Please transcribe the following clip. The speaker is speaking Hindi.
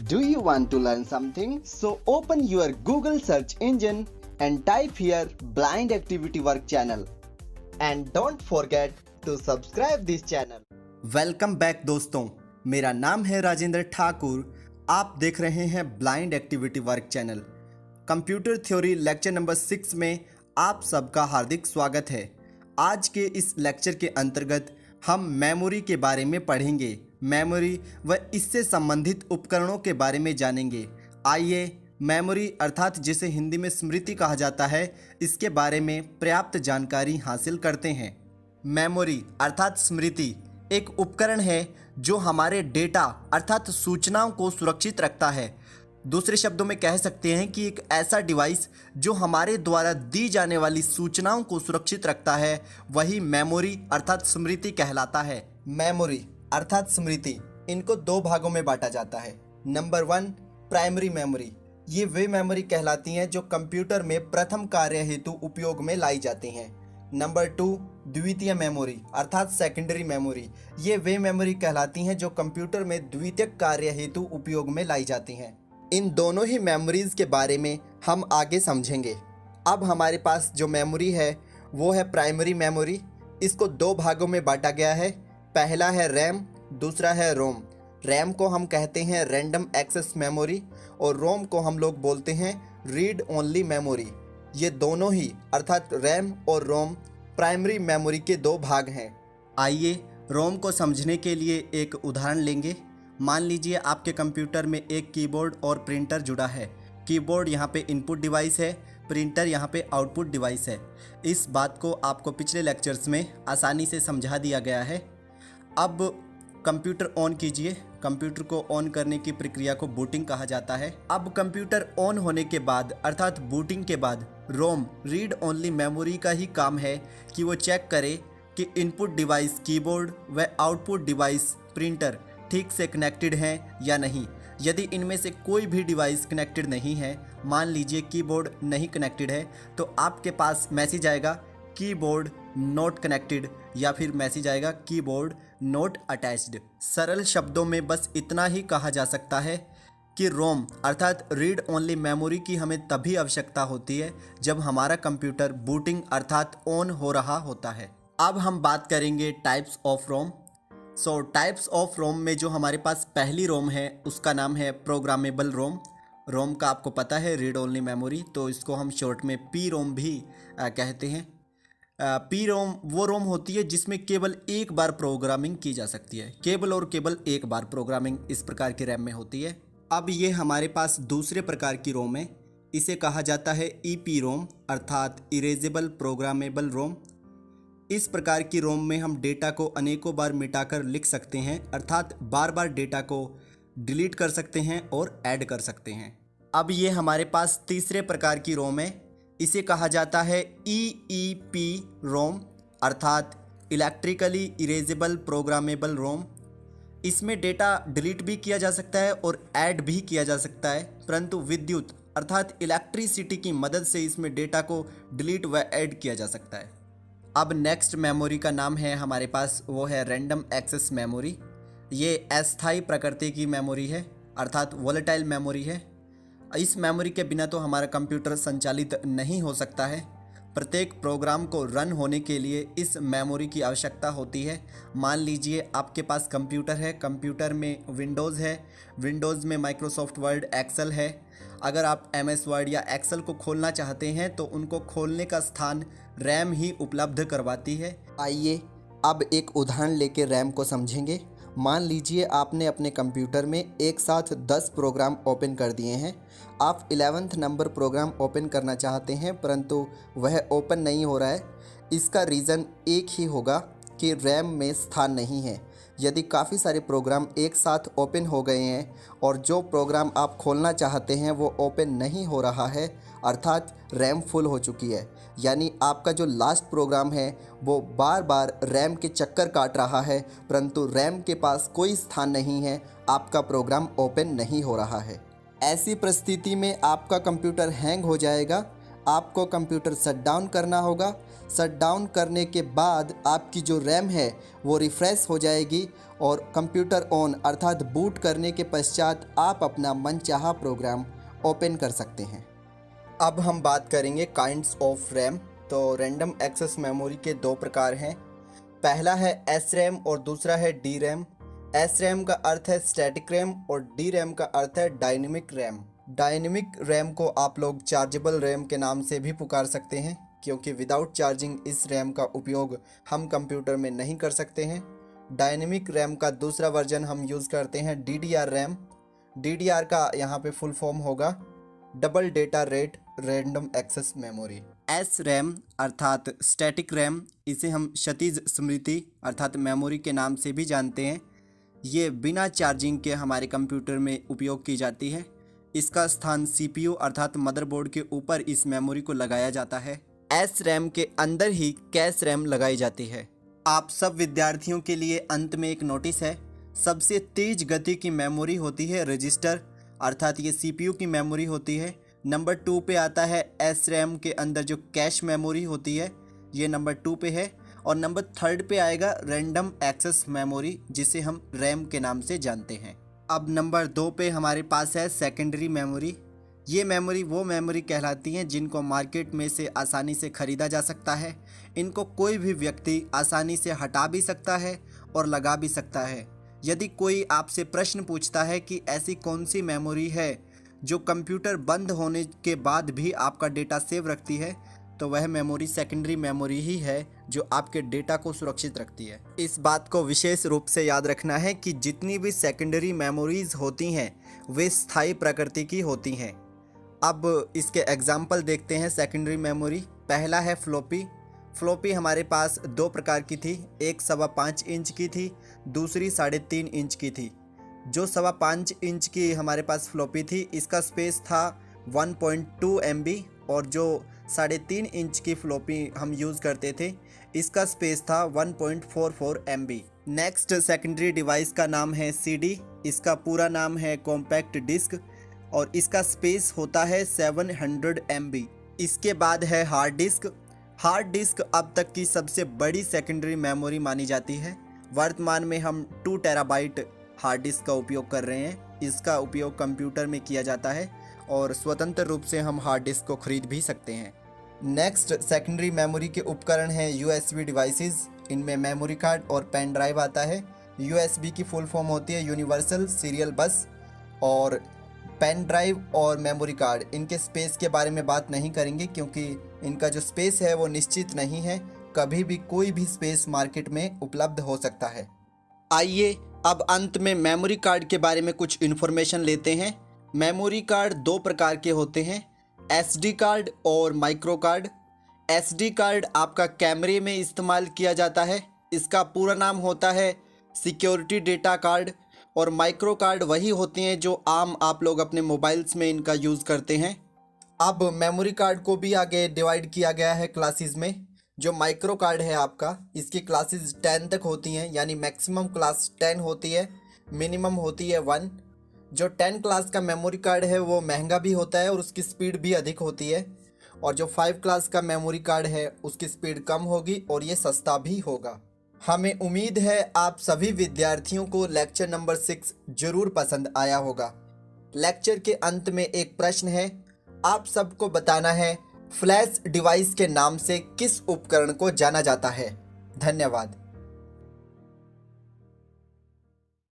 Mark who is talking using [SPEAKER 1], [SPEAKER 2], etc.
[SPEAKER 1] Do you want to learn something? So open your Google search engine and type here Blind Activity Work channel. And don't forget to subscribe this channel.
[SPEAKER 2] Welcome back दोस्तों, मेरा नाम है राजेंद्र ठाकुर। आप देख रहे हैं blind activity work channel. Computer theory lecture number 6 में आप सबका हार्दिक स्वागत है। आज के इस लेक्चर के अंतर्गत हम मेमोरी के बारे में पढ़ेंगे। मेमोरी व इससे संबंधित उपकरणों के बारे में जानेंगे। आइए मेमोरी अर्थात जिसे हिंदी में स्मृति कहा जाता है, इसके बारे में पर्याप्त जानकारी हासिल करते हैं। मेमोरी अर्थात स्मृति एक उपकरण है जो हमारे डेटा अर्थात सूचनाओं को सुरक्षित रखता है। दूसरे शब्दों में कह सकते हैं कि एक ऐसा डिवाइस जो हमारे द्वारा दी जाने वाली सूचनाओं को सुरक्षित रखता है, वही मेमोरी अर्थात स्मृति कहलाता है। मेमोरी अर्थात स्मृति इनको दो भागों में बांटा जाता है। नंबर 1 प्राइमरी मेमोरी, ये वे मेमोरी कहलाती हैं जो कंप्यूटर में प्रथम कार्य हेतु उपयोग में लाई जाती हैं। नंबर 2 द्वितीय मेमोरी अर्थात सेकेंडरी मेमोरी, ये वे मेमोरी कहलाती हैं जो कंप्यूटर में द्वितीयक कार्य हेतु उपयोग में लाई जाती हैं। इन दोनों ही मेमोरीज के बारे में हम आगे समझेंगे। अब हमारे पास जो मेमोरी है वो है प्राइमरी मेमोरी। इसको दो भागों में बांटा गया है। पहला है रैम, दूसरा है रोम। रैम को हम कहते हैं रैंडम एक्सेस मेमोरी और रोम को हम लोग बोलते हैं रीड ओनली मेमोरी। ये दोनों ही अर्थात रैम और रोम प्राइमरी मेमोरी के दो भाग हैं। आइए रोम को समझने के लिए एक उदाहरण लेंगे। मान लीजिए आपके कंप्यूटर में एक कीबोर्ड और प्रिंटर जुड़ा है। कीबोर्ड यहाँ पे इनपुट डिवाइस है, प्रिंटर यहाँ पे आउटपुट डिवाइस है। इस बात को आपको पिछले लेक्चर्स में आसानी से समझा दिया गया है। अब कंप्यूटर ऑन कीजिए। कंप्यूटर को ऑन करने की प्रक्रिया को बूटिंग कहा जाता है। अब कंप्यूटर ऑन होने के बाद अर्थात बूटिंग के बाद रोम रीड ओनली मेमोरी का ही काम है कि वो चेक करे कि इनपुट डिवाइस कीबोर्ड व आउटपुट डिवाइस प्रिंटर ठीक से कनेक्टेड हैं या नहीं। यदि इनमें से कोई भी डिवाइस कनेक्टेड नहीं है, मान लीजिए कीबोर्ड नहीं कनेक्टेड है, तो आपके पास मैसेज आएगा कीबोर्ड नॉट कनेक्टेड या फिर मैसेज आएगा कीबोर्ड नॉट अटैच्ड। सरल शब्दों में बस इतना ही कहा जा सकता है कि रोम अर्थात रीड ओनली मेमोरी की हमें तभी आवश्यकता होती है जब हमारा कंप्यूटर बूटिंग अर्थात ऑन हो रहा होता है। अब हम बात करेंगे types of ROM. Types of ROM में जो हमारे पास पहली रोम है उसका नाम है प्रोग्रामेबल रोम। रोम का आपको पता है रीड ओनली मेमोरी, तो इसको हम शॉर्ट में पी रोम भी कहते हैं। पी रोम वो रोम होती है जिसमें केवल एक बार प्रोग्रामिंग की जा सकती है। केवल और केवल एक बार प्रोग्रामिंग इस प्रकार की रैम में होती है। अब ये हमारे पास दूसरे प्रकार की रोम है। इसे कहा जाता है ईपी रोम अर्थात इरेजेबल प्रोग्रामेबल रोम। इस प्रकार की रोम में हम डेटा को अनेकों बार मिटाकर लिख सकते हैं अर्थात बार बार डेटा को डिलीट कर सकते हैं और ऐड कर सकते हैं। अब ये हमारे पास तीसरे प्रकार की रोम है। इसे कहा जाता है ईईपी रोम अर्थात इलेक्ट्रिकली इरेजेबल प्रोग्रामेबल रोम। इसमें डेटा डिलीट भी किया जा सकता है और ऐड भी किया जा सकता है, परंतु विद्युत अर्थात इलेक्ट्रिसिटी की मदद से इसमें डेटा को डिलीट व ऐड किया जा सकता है। अब नेक्स्ट मेमोरी का नाम है हमारे पास, वो है रैंडम एक्सेस मेमोरी। ये अस्थायी प्रकृति की मेमोरी है अर्थात वोलेटाइल मेमोरी है। इस मेमोरी के बिना तो हमारा कंप्यूटर संचालित नहीं हो सकता है। प्रत्येक प्रोग्राम को रन होने के लिए इस मेमोरी की आवश्यकता होती है। मान लीजिए आपके पास कंप्यूटर है, कंप्यूटर में विंडोज़ है, विंडोज़ में माइक्रोसॉफ्ट वर्ड, एक्सेल है। अगर आप एमएस वर्ड या एक्सेल को खोलना चाहते हैं तो उनको खोलने का स्थान रैम ही उपलब्ध करवाती है। आइए अब एक उदाहरण लेके रैम को समझेंगे। मान लीजिए आपने अपने कंप्यूटर में एक साथ 10 प्रोग्राम ओपन कर दिए हैं। आप 11th नंबर प्रोग्राम ओपन करना चाहते हैं परंतु वह ओपन नहीं हो रहा है। इसका रीज़न एक ही होगा कि रैम में स्थान नहीं है। यदि काफ़ी सारे प्रोग्राम एक साथ ओपन हो गए हैं और जो प्रोग्राम आप खोलना चाहते हैं वो ओपन नहीं हो रहा है अर्थात रैम फुल हो चुकी है, यानी आपका जो लास्ट प्रोग्राम है वो बार बार रैम के चक्कर काट रहा है परंतु रैम के पास कोई स्थान नहीं है, आपका प्रोग्राम ओपन नहीं हो रहा है। ऐसी परिस्थिति में आपका कंप्यूटर हैंग हो जाएगा। आपको कंप्यूटर शट डाउन करना होगा। शट डाउन करने के बाद आपकी जो रैम है वो रिफ़्रेश हो जाएगी और कंप्यूटर ऑन अर्थात बूट करने के पश्चात आप अपना मनचाहा प्रोग्राम ओपन कर सकते हैं। अब हम बात करेंगे काइंड्स ऑफ रैम। तो रैंडम एक्सेस मेमोरी के दो प्रकार हैं। पहला है एस रैम और दूसरा है डी रैम। एस रैम का अर्थ है स्टैटिक रैम और डी रैम का अर्थ है डायनेमिक रैम। डायनेमिक रैम को आप लोग चार्जेबल रैम के नाम से भी पुकार सकते हैं, क्योंकि विदाउट चार्जिंग इस रैम का उपयोग हम कंप्यूटर में नहीं कर सकते हैं। डायनेमिक रैम का दूसरा वर्जन हम यूज़ करते हैं DDR रैम। DDR का यहाँ पे फुल फॉर्म होगा double data rate random access memory. S RAM अर्थात स्टैटिक रैम, इसे हम क्षैतिज स्मृति अर्थात मेमोरी के नाम से भी जानते हैं। ये बिना चार्जिंग के हमारे कंप्यूटर में उपयोग की जाती है। इसका स्थान CPU अर्थात मदरबोर्ड के ऊपर इस मेमोरी को लगाया जाता है। एस रैम के अंदर ही कैश रैम लगाई जाती है। आप सब विद्यार्थियों के लिए अंत में एक नोटिस है। सबसे तेज गति की मेमोरी होती है रजिस्टर अर्थात ये CPU की मेमोरी होती है। नंबर 2 पे आता है एस रैम के अंदर जो कैश मेमोरी होती है, ये नंबर 2 पे है। और नंबर 3 पे आएगा रैंडम एक्सेस मेमोरी, जिसे हम रैम के नाम से जानते हैं। अब नंबर 2 पे हमारे पास है सेकेंडरी मेमोरी। ये मेमोरी वो मेमोरी कहलाती हैं जिनको मार्केट में से आसानी से ख़रीदा जा सकता है। इनको कोई भी व्यक्ति आसानी से हटा भी सकता है और लगा भी सकता है। यदि कोई आपसे प्रश्न पूछता है कि ऐसी कौन सी मेमोरी है जो कंप्यूटर बंद होने के बाद भी आपका डेटा सेव रखती है, तो वह मेमोरी सेकेंडरी मेमोरी ही है जो आपके डेटा को सुरक्षित रखती है। इस बात को विशेष रूप से याद रखना है कि जितनी भी सेकेंडरी मेमोरीज होती हैं वे स्थायी प्रकृति की होती हैं। अब इसके एग्जाम्पल देखते हैं सेकेंडरी मेमोरी। पहला है फ्लॉपी। फ्लॉपी हमारे पास दो प्रकार की थी, एक 5.25 इंच की थी, दूसरी 3.5 इंच की थी। जो 5.25 इंच की हमारे पास फ्लॉपी थी, इसका स्पेस था 1.2 MB और जो 3.5 इंच की फ्लॉपी हम यूज़ करते थे, इसका स्पेस था 1.44 MB। नेक्स्ट सेकेंडरी डिवाइस का नाम है CD। इसका पूरा नाम है कॉम्पैक्ट डिस्क और इसका स्पेस होता है 700 MB। इसके बाद है हार्ड डिस्क। हार्ड डिस्क अब तक की सबसे बड़ी सेकेंडरी मेमोरी मानी जाती है। वर्तमान में हम 2 टेराबाइट हार्ड डिस्क का उपयोग कर रहे हैं। इसका उपयोग कंप्यूटर में किया जाता है और स्वतंत्र रूप से हम हार्ड डिस्क को खरीद भी सकते हैं। नेक्स्ट सेकेंडरी मेमोरी के उपकरण हैं USB डिवाइसेस। इनमें मेमोरी कार्ड और पेन ड्राइव आता है। USB की फुल फॉर्म होती है यूनिवर्सल सीरियल बस। और पेन ड्राइव और मेमोरी कार्ड, इनके स्पेस के बारे में बात नहीं करेंगे क्योंकि इनका जो स्पेस है वो निश्चित नहीं है। कभी भी कोई भी स्पेस मार्केट में उपलब्ध हो सकता है। आइए अब अंत में मेमोरी कार्ड के बारे में कुछ इन्फॉर्मेशन लेते हैं। मेमोरी कार्ड दो प्रकार के होते हैं, SD कार्ड और माइक्रो कार्ड। SD कार्ड आपका कैमरे में इस्तेमाल किया जाता है। इसका पूरा नाम होता है सिक्योरिटी डेटा कार्ड। और माइक्रो कार्ड वही होते हैं जो आम आप लोग अपने मोबाइल्स में इनका यूज़ करते हैं। अब मेमोरी कार्ड को भी आगे डिवाइड किया गया है क्लासेस में। जो माइक्रो कार्ड है आपका, इसकी क्लासेस 10 तक होती हैं, यानी मैक्सिमम क्लास 10 होती है, मिनिमम होती है 1। जो 10 क्लास का मेमोरी कार्ड है वो महंगा भी होता है और उसकी स्पीड भी अधिक होती है। और जो 5 क्लास का मेमोरी कार्ड है उसकी स्पीड कम होगी और ये सस्ता भी होगा। हमें उम्मीद है आप सभी विद्यार्थियों को लेक्चर नंबर 6 जरूर पसंद आया होगा। लेक्चर के अंत में एक प्रश्न है, आप सबको बताना है फ्लैश डिवाइस के नाम से किस उपकरण को जाना जाता है। धन्यवाद।